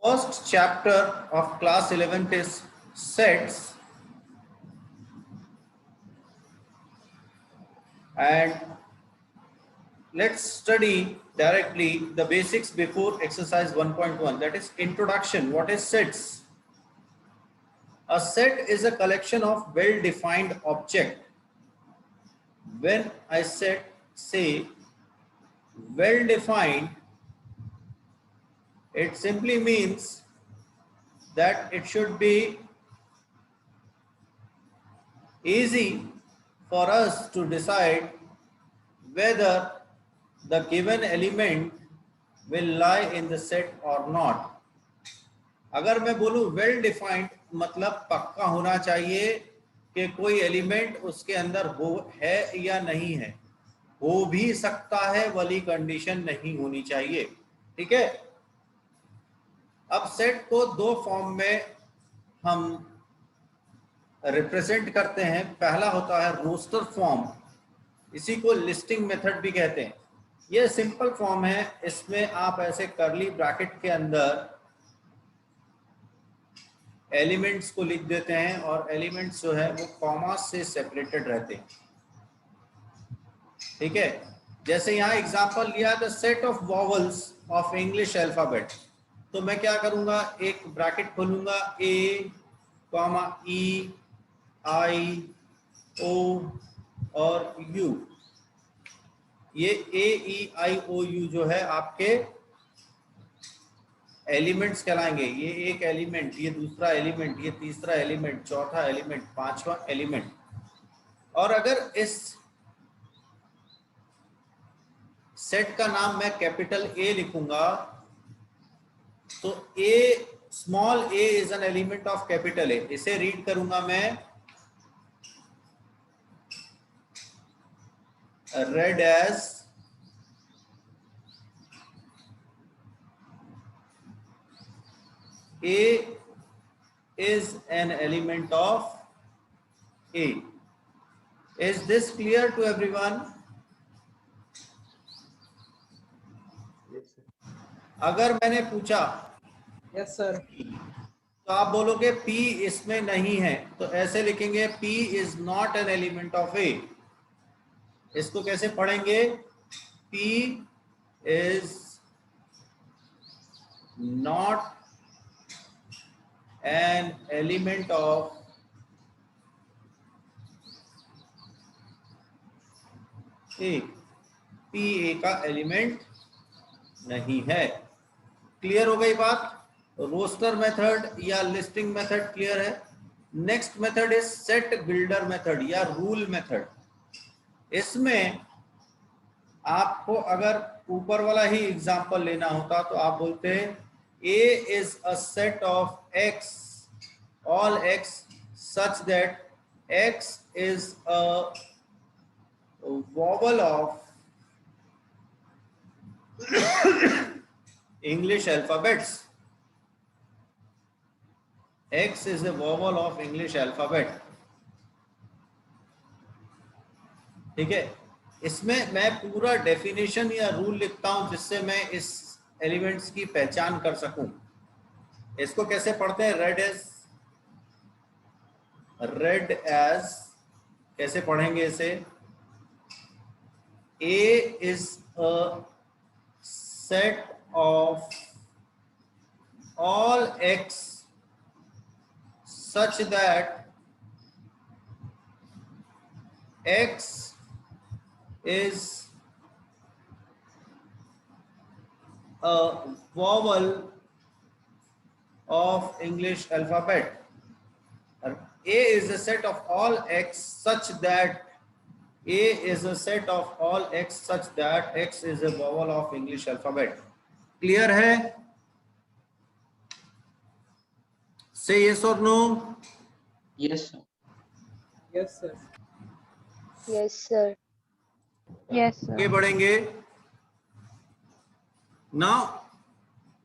First chapter of class 11th is sets, and let's study directly the basics before exercise 1.1, that is introduction. What is sets? A set is a collection of well-defined objects. When I say well-defined, it simply means that it should be easy for us to decide whether the given element will lie in the set or not. अगर मैं बोलूं well defined मतलब पक्का होना चाहिए कि कोई element उसके अंदर हो है या नहीं है, हो भी सकता है वाली कंडीशन नहीं होनी चाहिए। ठीक है, अब सेट को दो फॉर्म में हम रिप्रेजेंट करते हैं। पहला होता है रोस्टर फॉर्म, इसी को लिस्टिंग मेथड भी कहते हैं। ये सिंपल फॉर्म है, इसमें आप ऐसे करली ब्रैकेट के अंदर एलिमेंट्स को लिख देते हैं और एलिमेंट्स जो है वो कॉमा से सेपरेटेड रहते हैं। ठीक है, जैसे यहाँ एग्जांपल लिया the set of vowels of English alphabet, तो मैं क्या करूंगा, एक ब्रैकेट खोलूंगा, ए कॉमा ई आई ओ और यू। ये ए ई आई ओ यू जो है आपके एलिमेंट्स कहलाएंगे। ये एक एलिमेंट, ये दूसरा एलिमेंट, ये तीसरा एलिमेंट, चौथा एलिमेंट, पांचवा एलिमेंट। और अगर इस सेट का नाम मैं कैपिटल ए लिखूंगा तो A small A is an element of capital A. इसे रीड करूंगा मैं read as A is an element of A. Is this clear to everyone? Yes, sir. अगर मैंने पूछा Yes, sir. तो आप बोलोगे P इसमें नहीं है, तो ऐसे लिखेंगे P is not an element of A। इसको कैसे पढ़ेंगे? P is not an element of A। P A का एलिमेंट नहीं है। क्लियर हो गई बात? रोस्टर मेथड या लिस्टिंग मेथड क्लियर है। Next method is set builder method या रूल मेथड। इसमें आपको अगर ऊपर वाला ही एग्जांपल लेना होता तो आप बोलते हैं A is a set of X, all X such that X is a vowel of English alphabets. X is a vowel of English alphabet. ठीक है, इसमें मैं पूरा डेफिनेशन या रूल लिखता हूं जिससे मैं इस एलिमेंट्स की पहचान कर सकूं। इसको कैसे पढ़ते हैं? रेड एज कैसे पढ़ेंगे इसे? A is a set of all X such that X is a vowel of English alphabet. A is a set of all X such that A is a set of all X such that X is a vowel of English alphabet. Clear है? Say yes or no. Yes, sir. Yes, sir. Yes, sir. Yes, sir. आगे बढ़ेंगे। Now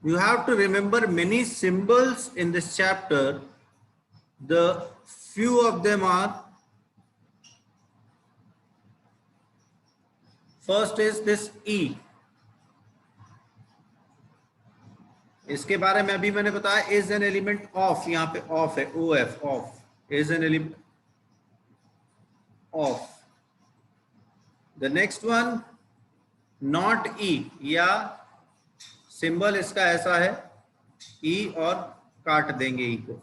you have to remember many symbols in this chapter. The few of them are, first is this E. इसके बारे में अभी मैंने बताया, is an element of, यहाँ पे ऑफ है, O F, of is an element of. The next one not E, या सिंबल इसका ऐसा है ई और काट देंगे ई को,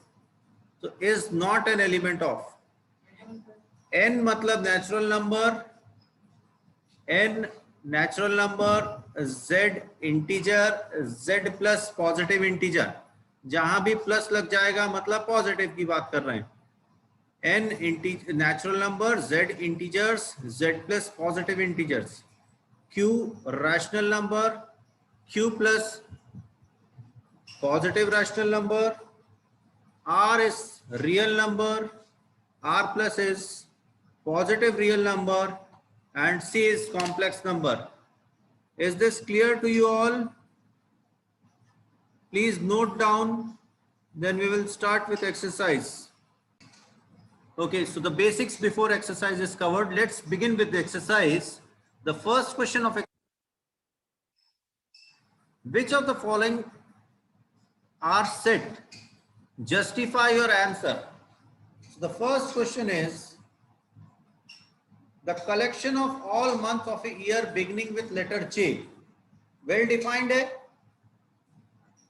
तो is not an element of. N मतलब natural number, N natural number, z integer, z plus positive integer, जहां भी प्लस लग जाएगा मतलब पॉजिटिव की बात कर रहे हैं. n natural number, z integers, z plus positive integers. q rational number, q plus positive rational number. r is real number, r plus is positive real number, and c is complex number. Is this clear to you all? Please note down, then we will start with exercise. Okay, so the basics before exercise is covered. Let's begin with the exercise. The first question of which of the following are set? Justify your answer. So the first question is the collection of all months of a year beginning with letter J. Well defined है.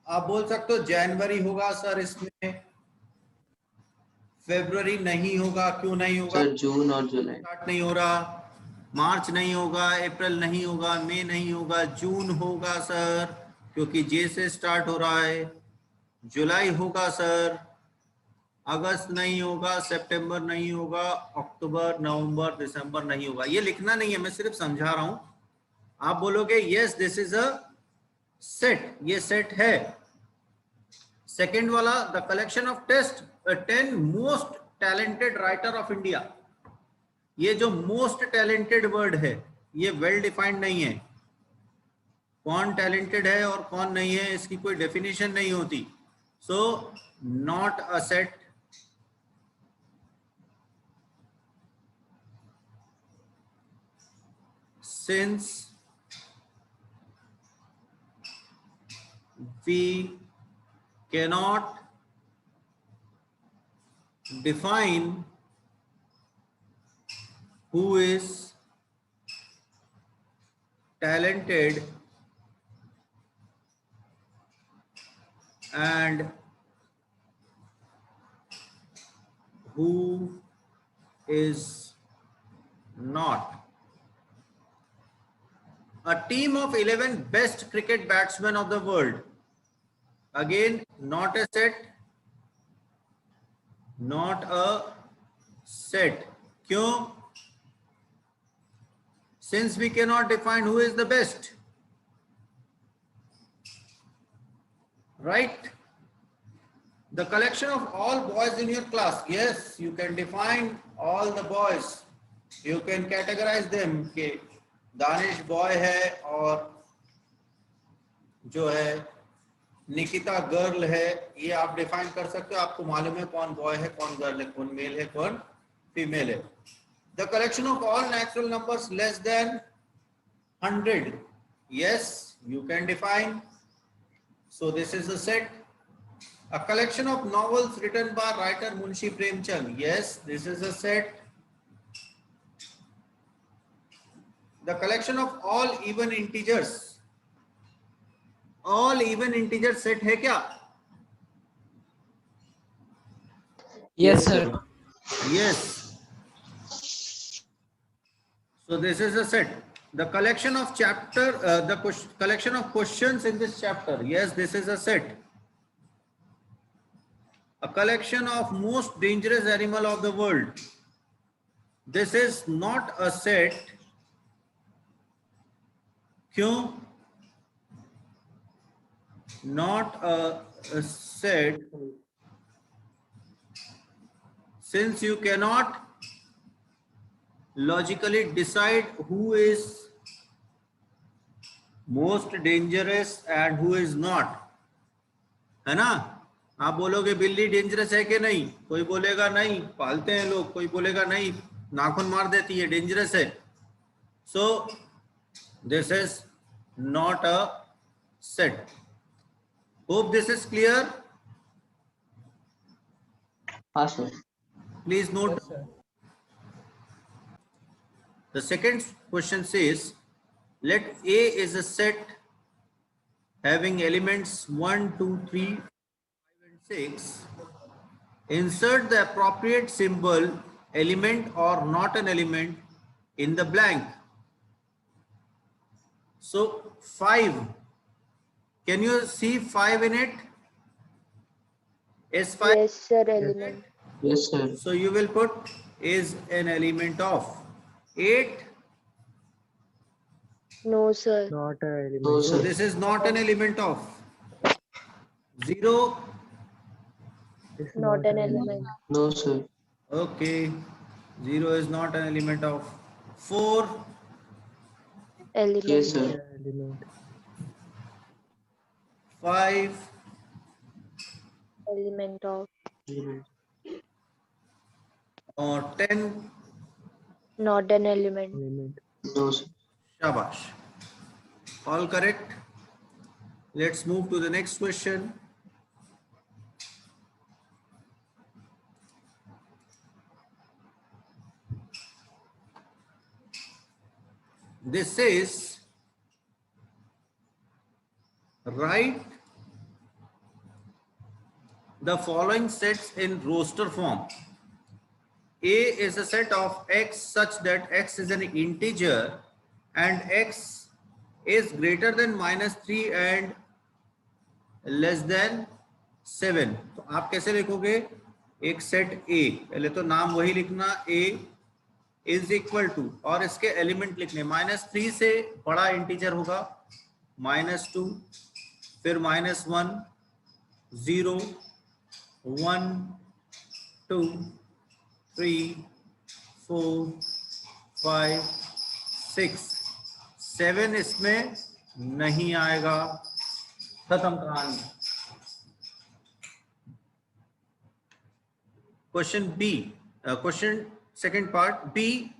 आप बोल सकते हो जनवरी होगा sir, इसमें फरवरी नहीं होगा. क्यों नहीं होगा सर? जून और जुलाई. स्टार्ट नहीं हो रहा. मार्च नहीं होगा, अप्रैल नहीं होगा, मई नहीं होगा. जून होगा सर क्योंकि जे से स्टार्ट हो रहा है. जुलाई होगा सर. अगस्त नहीं होगा, सितंबर नहीं होगा, अक्टूबर, नवंबर, दिसंबर नहीं होगा. ये लिखना नहीं है, मैं सिर्फ समझा रहा हूं. आप बोलोगे yes this is a set, ये सेट है. सेकंड वाला the collection of 10 most talented writer of India. ये जो मोस्ट टैलेंटेड वर्ड है ये वेल डिफाइंड नहीं है. कौन टैलेंटेड है और कौन नहीं है इसकी कोई डेफिनेशन नहीं होती. So not a set. Since we cannot define who is talented and who is not. A team of 11 best cricket batsmen of the world. Again, not a set. Not a set. क्यों? Since we cannot define who is the best. Right? The collection of all boys in your class. Yes, you can define all the boys. You can categorize them. Okay. Danish boy है और जो है Nikita girl है, ये आप define कर सकते हो. आपको मालूम है कौन बॉय है, कौन गर्ल है, कौन मेल है, कौन फीमेल है. The collection of all natural numbers less than 100. Yes, you can define. So this is the set. A collection of novels written by writer Munshi Premchand. Yes, this is a set. The collection of all even integers. All even integers set है क्या? Yes sir. Yes. So this is a set. The collection of chapter, collection of questions in this chapter. Yes, this is a set. A collection of most dangerous animal of the world. This is not a set. क्यों? Not a set. Since you cannot logically decide who is most dangerous and who is not. है ना? आप बोलोगे बिल्ली dangerous है कि नहीं, कोई बोलेगा नहीं, पालते हैं लोग. कोई बोलेगा नहीं, नाखून मार देती है, डेंजरस है. So this is not a set. Hope this is clear. हाँ sir. Please note. Yes, sir. The second question says, let A is a set having elements 1, 2, 3, 5 and 6. Insert the appropriate symbol, element or not an element in the blank. So 5, can you see 5 in it? Is 5? Yes, sir. Element. Yes, sir. So you will put is an element of 8. No, sir. Not a element. No, So sir. this is not an element of 0. It's Not an element. No, sir. Okay, 0 is not an element of 4. Element. Yes, Not sir. a element. 5. Element of. Or 10. Not an element. Element. No, sir. Shabash. All correct. Let's move to the next question. This says, write the following sets in roster form. A is a set of x such that x is an integer and x is greater than -3 and less than 7. तो आप कैसे लिखोगे? एक set A, पहले तो नाम वही लिखना, A इज इक्वल टू, और इसके एलिमेंट लिखने, -3 से बड़ा इंटीजर होगा -2, फिर -1, 0, 1, 2, 3, 4, 5, 6, 7 इसमें नहीं आएगा. खत्म कहानी. Question B, question second part, B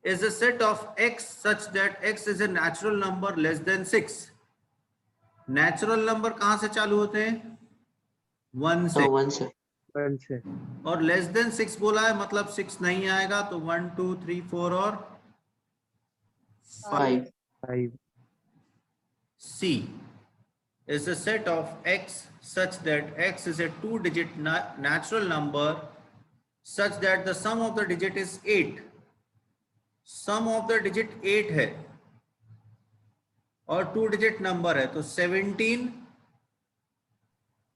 is a set of x such that x is a natural number less than 6. Natural number कहाँ से चालू होते हैं? 1 से. No, 1, sir. 1 से. और लेस देन 6 बोला है, मतलब 6 नहीं आएगा, तो 1, 2, 3, 4 और 5. 5. C is a set of x such that x is a 2-digit natural number such that the sum of the digit is 8. Sum of the digit 8 है और 2-digit number है, तो 17,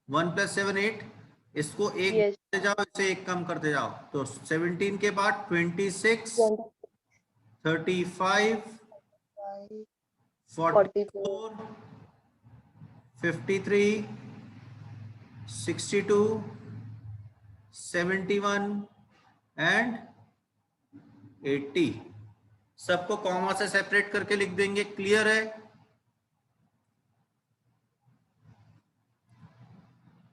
1 + 7 8, इसको एक Yes. करते जाओ, इसे एक कम करते जाओ, तो 17 के बाद 26, 35, 44, 53, 62, 71 एंड 80. सबको कॉमा से सेपरेट करके लिख देंगे. क्लियर है?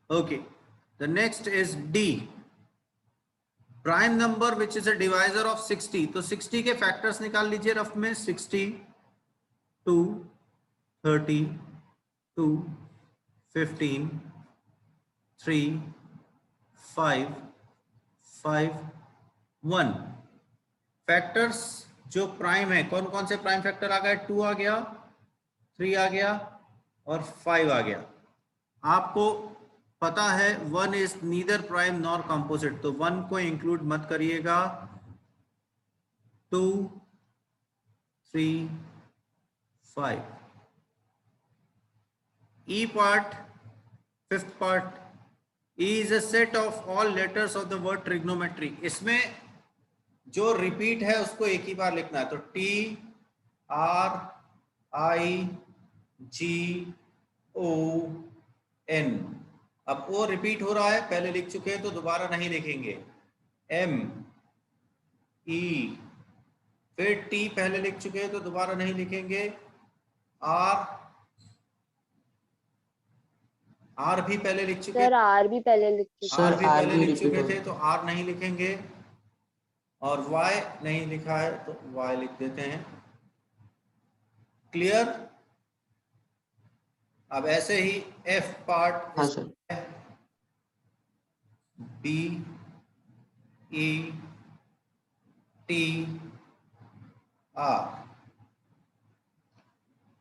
Okay. The next is D. Prime number which is a divisor of 60. तो 60 के फैक्टर्स निकाल लीजिए रफ में. 60, 2, 30, 2, 15, 3, 5, 5, 1. फैक्टर्स जो प्राइम है, कौन कौन से प्राइम फैक्टर आ गए? 2 आ गया, 3 आ गया और 5 आ गया. आपको पता है 1 is neither prime nor composite, तो 1 को इंक्लूड मत करिएगा. 2, 3, 5. E part, fifth part, E is a set of all letters of the word trigonometry. इसमें जो रिपीट है उसको एक ही बार लिखना है, तो T, R, I, G, O, N. अब O रिपीट हो रहा है, पहले लिख चुके हैं तो दोबारा नहीं लिखेंगे. M, E, फिर T पहले लिख चुके हैं तो दोबारा नहीं लिखेंगे. R भी पहले लिख चुके, सर आर भी पहले लिख चुके. R भी R पहले भी लिख चुके repeat थे तो R नहीं लिखेंगे, और Y नहीं लिखा है तो Y लिख देते हैं. क्लियर? अब ऐसे ही एफ पार्ट हाँ sir. B E T R.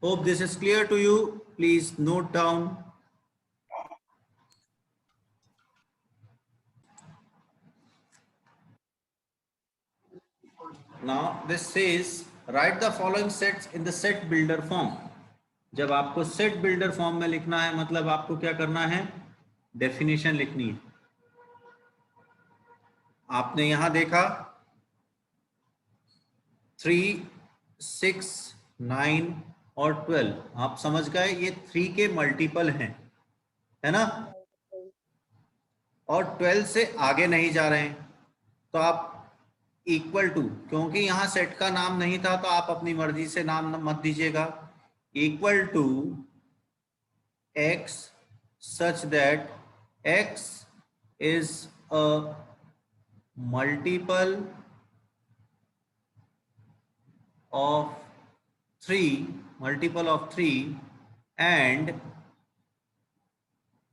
Hope this is clear to you. Please note down. Now this says write the following sets in the set builder form. जब आपको set builder form में लिखना है मतलब आपको क्या करना है, डेफिनेशन लिखनी है. आपने यहां देखा 3, 6, 9 और 12. आप समझ गए ये 3 के मल्टीपल हैं, है ना, और 12 से आगे नहीं जा रहे हैं. तो आप इक्वल टू, क्योंकि यहां सेट का नाम नहीं था तो आप अपनी मर्जी से नाम मत दीजिएगा. Equal to x such that x is a multiple of 3 and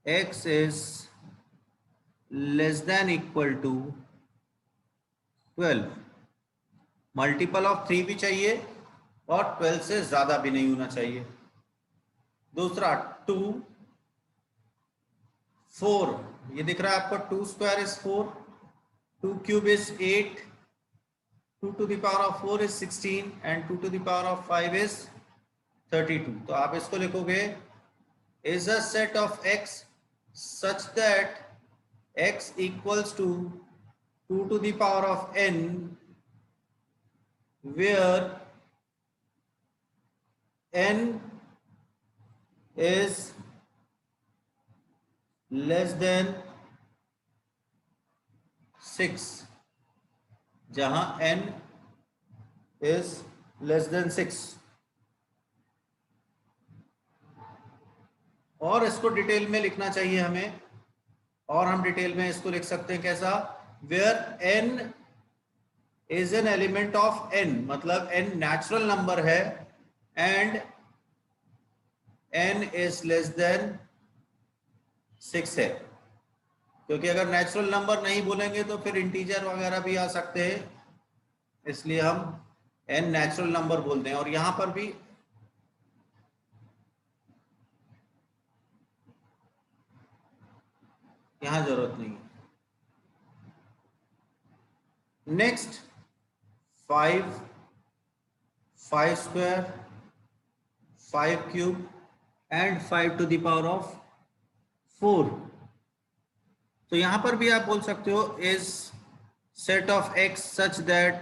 x is less than equal to 12. Multiple of 3 भी चाहिए और 12 से ज्यादा भी नहीं होना चाहिए. दूसरा 2, 4, ये दिख रहा है आपको 2 square is 4, 2 cube is 8, 2 to the power of 4 is 16 and 2 to the power of 5 is 32. तो आप इसको लिखोगे is a set of x such that x equals to 2 to the power of n where n is less than 6, जहां n is less than 6. और इसको detail में लिखना चाहिए हमें, और हम डिटेल में इसको लिख सकते हैं कैसा, where n is an element of n, मतलब n नेचुरल नंबर है and n is less than 6 है. क्योंकि अगर नेचुरल नंबर नहीं बोलेंगे तो फिर इंटीजर वगैरह भी आ सकते हैं, इसलिए हम n नेचुरल नंबर बोलते हैं. और यहां पर भी यहां जरूरत नहीं है. Next 5, 5 square, 5 cube and 5 to the power of 4. तो यहां पर भी आप बोल सकते हो is set of x such that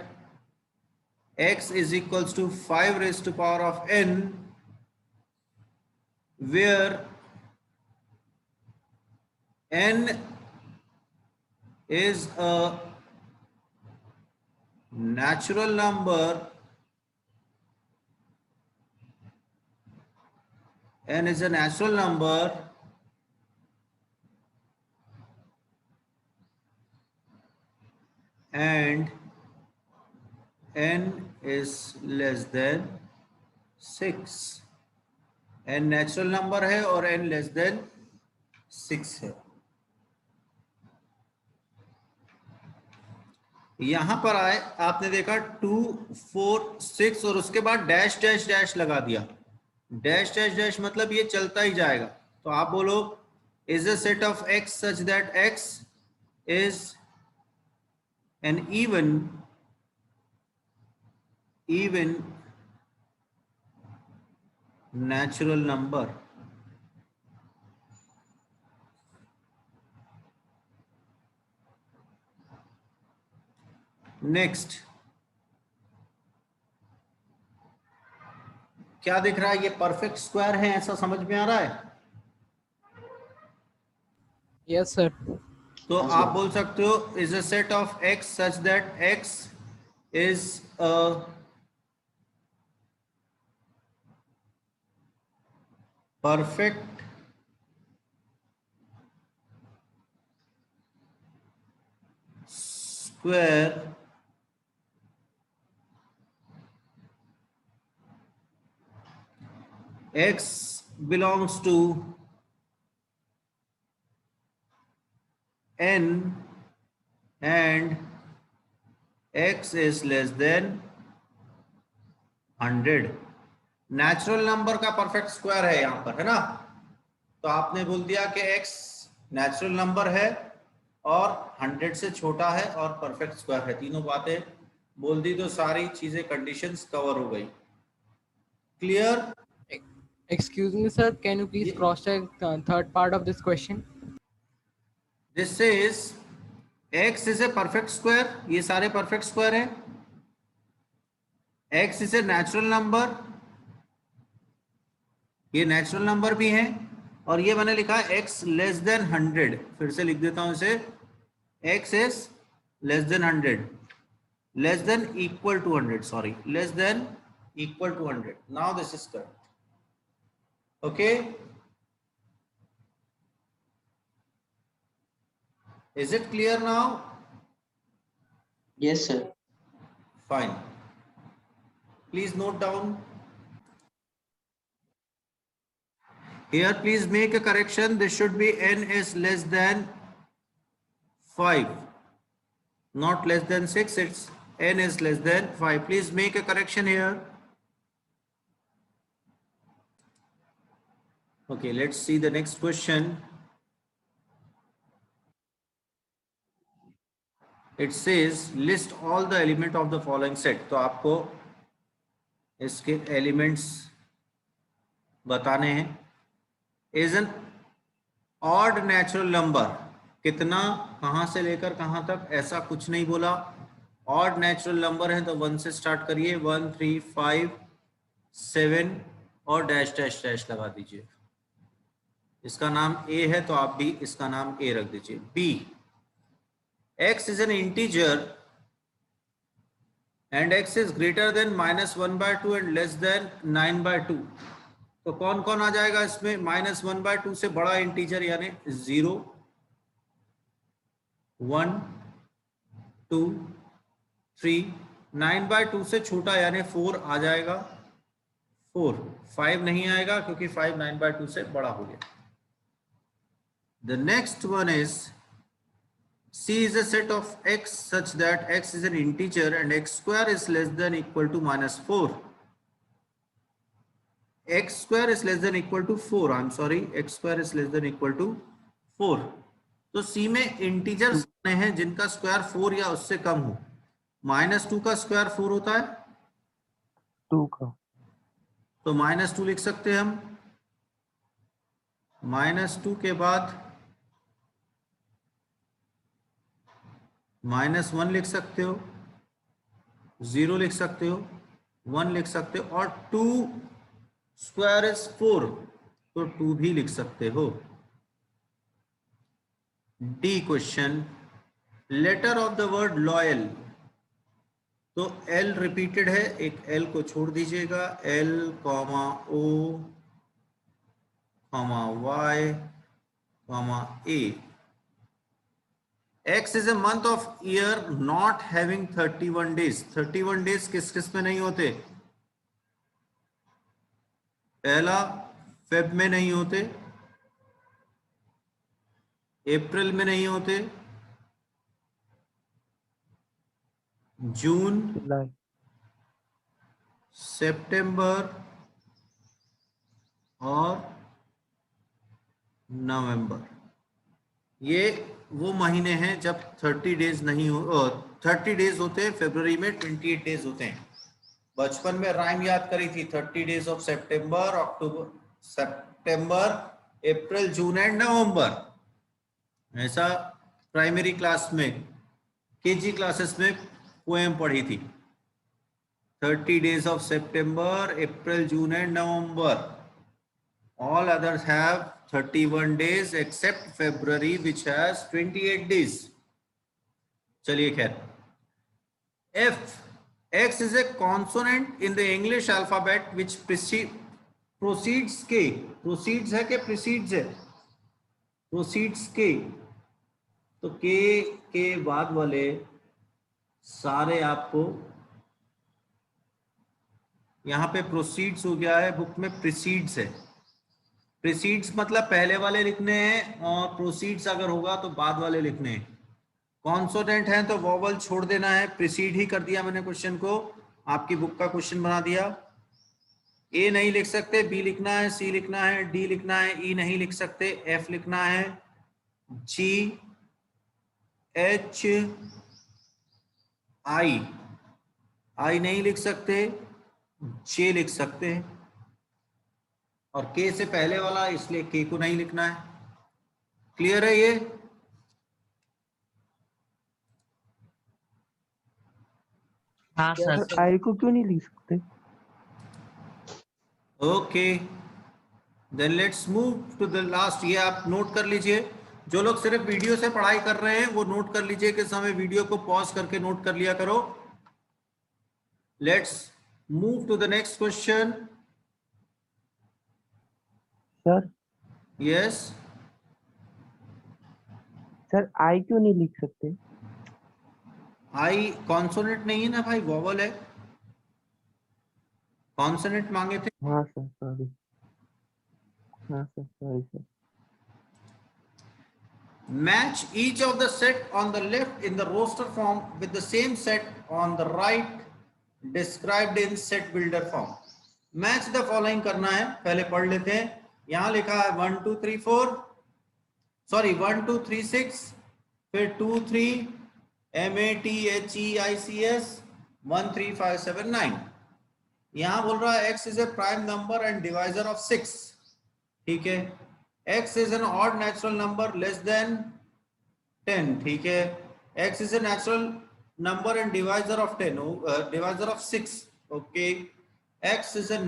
x is equals to 5 raise to power of n where n is a natural number, n is a natural number and n is less than 6. n natural number है और n less than 6 है. यहां पर आए, आपने देखा 2, 4, 6 और उसके बाद डैश डैश डैश लगा दिया. डैश डैश डैश मतलब ये चलता ही जाएगा. तो आप बोलो is a set of x such that x is an even natural number. Next क्या दिख रहा है, ये परफेक्ट स्क्वायर है, ऐसा समझ में आ रहा है? Yes sir. तो आप बोल सकते हो is a set of x such that x is a perfect square x belongs to n and x is less than 100। Natural number का परफेक्ट स्क्वायर है यहां पर, है ना। तो आपने बोल दिया कि x नेचुरल नंबर है और 100 से छोटा है और परफेक्ट स्क्वायर है। तीनों बातें बोल दी तो सारी चीजें, कंडीशंस कवर हो गई। Clear? Excuse me, sir. Can you please cross-check the third part of this question? This is x is a perfect square, ये सारे परफेक्ट स्क्वायर है। x is a natural number, ये नेचुरल नंबर भी है। और ये मैंने लिखा है x लेस देन 100, फिर से लिख देता हूं इसे, x is less than 100, less than equal to 100, sorry, less than equal to 100। Now this is correct. Okay, is it clear now? Yes, sir. Fine. Please note down. Here, please make a correction. This should be n is less than 5, not less than 6. It's n is less than 5. Please make a correction here. Okay, let's see the next question. It says list all the element of the following set। तो आपको इसके elements बताने हैं। Is an odd natural number, कितना, कहां से लेकर कहां तक, ऐसा कुछ नहीं बोला। ऑड नेचुरल नंबर है तो 1 से स्टार्ट करिए, 1 3 5 7 और डैश डैश डैश लगा दीजिए। इसका नाम ए है तो आप भी इसका नाम ए रख दीजिए। B, x is an integer and x is greater than -1/2 and less than 9/2। तो कौन कौन आ जाएगा इसमें? -1/2 से बड़ा इंटीजर यानी 0, 1 2 3, 9/2 से छोटा यानी 4 आ जाएगा, 4, 5 नहीं आएगा क्योंकि 5 9/2 से बड़ा हो गया। The next one is C is a set of x such that x is an integer and x square is less than equal to -4। x square is less than equal to 4, I'm sorry, x square is less than equal to 4। तो C में integers हैं जिनका square 4 या उससे कम हो। -2 का square 4 होता है, 2 का, तो -2 लिख सकते हैं हम। -2 के बाद -1 लिख सकते हो, 0 लिख सकते हो, 1 लिख सकते हो, और 2 स्क्वायर इज 4 तो 2 भी लिख सकते हो। D question, letter of the word loyal, तो एल रिपीटेड है, एक एल को छोड़ दीजिएगा, L comma O comma Y comma A. X is a month of year not having 31 days। 31 days किस किस में नहीं होते? पहला फेब में नहीं होते, अप्रैल में नहीं होते, जून, जुलाई, सितंबर और नवंबर। ये वो महीने हैं जब 30 डेज नहीं हो, 30 डेज होते हैं। फरवरी में 28 डेज होते हैं। बचपन में राइम याद करी थी, 30 days of September, October, September, April, June and November. ऐसा प्राइमरी क्लास में, केजी क्लासेस में पोएम पढ़ी थी। 30 days of September, April, June and November. All others have 31 days except February which has 28 days. चलिए खैर, F, X is a consonant in the English alphabet which proceeds K। proceeds है कि precedes है? proceeds K। तो K के बाद वाले सारे आपको, यहाँ पे प्रोसीड्स हो गया है, बुक में प्रीसीड्स है। प्रीसीड्स मतलब पहले वाले लिखने हैं और प्रोसीड्स अगर होगा तो बाद वाले लिखने हैं। कॉन्सोनेंट है तो वोवल छोड़ देना है, प्रीसीड ही कर दिया मैंने क्वेश्चन को, आपकी बुक का क्वेश्चन बना दिया। ए नहीं लिख सकते, बी लिखना है, सी लिखना है, डी लिखना है, ई नहीं लिख सकते, एफ लिखना है, जी एच आई, आई नहीं लिख सकते, जे लिख सकते हैं, और के से पहले वाला इसलिए के को नहीं लिखना है। क्लियर है ये? हाँ सर। सर आई को क्यों नहीं लिख सकते? Okay, then let's move to the last. ये आप नोट कर लीजिए, जो लोग सिर्फ वीडियो से पढ़ाई कर रहे हैं वो नोट कर लीजिए कि समय वीडियो को पॉज करके नोट कर लिया करो। Let's move to the next question. Sir yes, sir I क्यों नहीं लिख सकते? आई कॉन्सोनेंट नहीं है ना भाई, वोवल है। कॉन्सोनेंट मांगे थे। हाँ सर सॉरी, हाँ sir sorry sir. Match each of the set on the left in the roster form with the same set on the right described in set builder form. Match the following करना है, पहले पढ़ लेते हैं। यहां लिखा है 1 2 3 4, सॉरी 1 2 3 6, फिर 2 3 MATHEICS 1 3 5 7 9। यहां बोल रहा है x is a prime number and divisor of 6, ठीक है। x is an odd natural number less than 10, ठीक है। x is a natural number and divisor of 10, divisor of 6, okay। x is a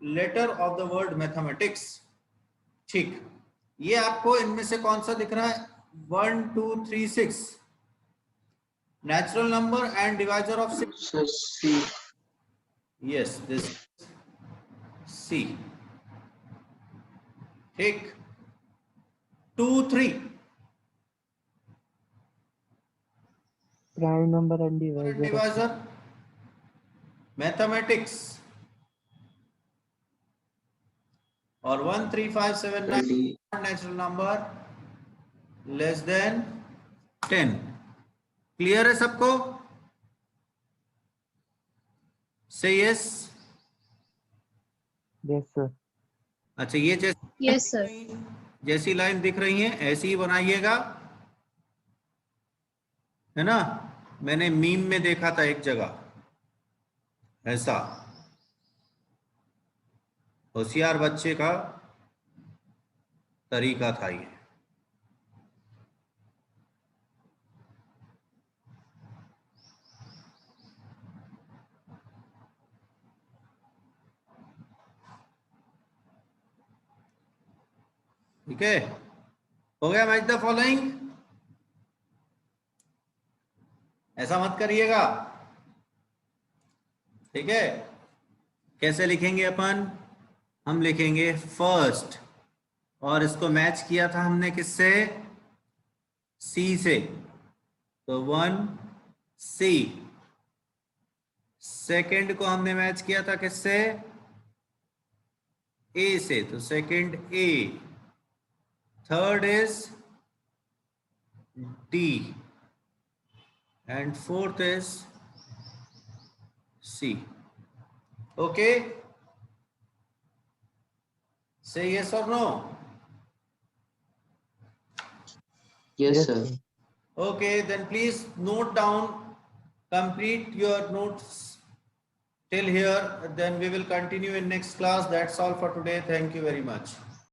letter of the word mathematics, ठीक। ये आपको इनमें से कौन सा दिख रहा है? 1 2 3 6, natural number and divisor of 6, sir C. yes, this C, ठीक। 2 3 prime number and divisor. Divisor mathematics, और 1 3 5 7 9 natural number less than 10। Clear है सबको? से यस। Yes sir. अच्छा, ये Yes, sir. जैसी लाइन दिख रही है ऐसी ही बनाइएगा, है ना। मैंने मीम में देखा था एक जगह ऐसा, होशियार बच्चे का तरीका था ये। ठीक है, हो गया मैच द फॉलोइंग। ऐसा मत करिएगा, ठीक है। कैसे लिखेंगे अपन? हम लिखेंगे फर्स्ट, और इसको मैच किया था हमने किससे? सी से, तो 1 सी। सेकंड को हमने मैच किया था किससे? ए से, तो second A. Third is D and fourth is C. Okay, say yes or no. Yes Yes, sir. sir. Okay, then please note down, complete your notes till here, then we will continue in next class. That's all for today. Thank you very much.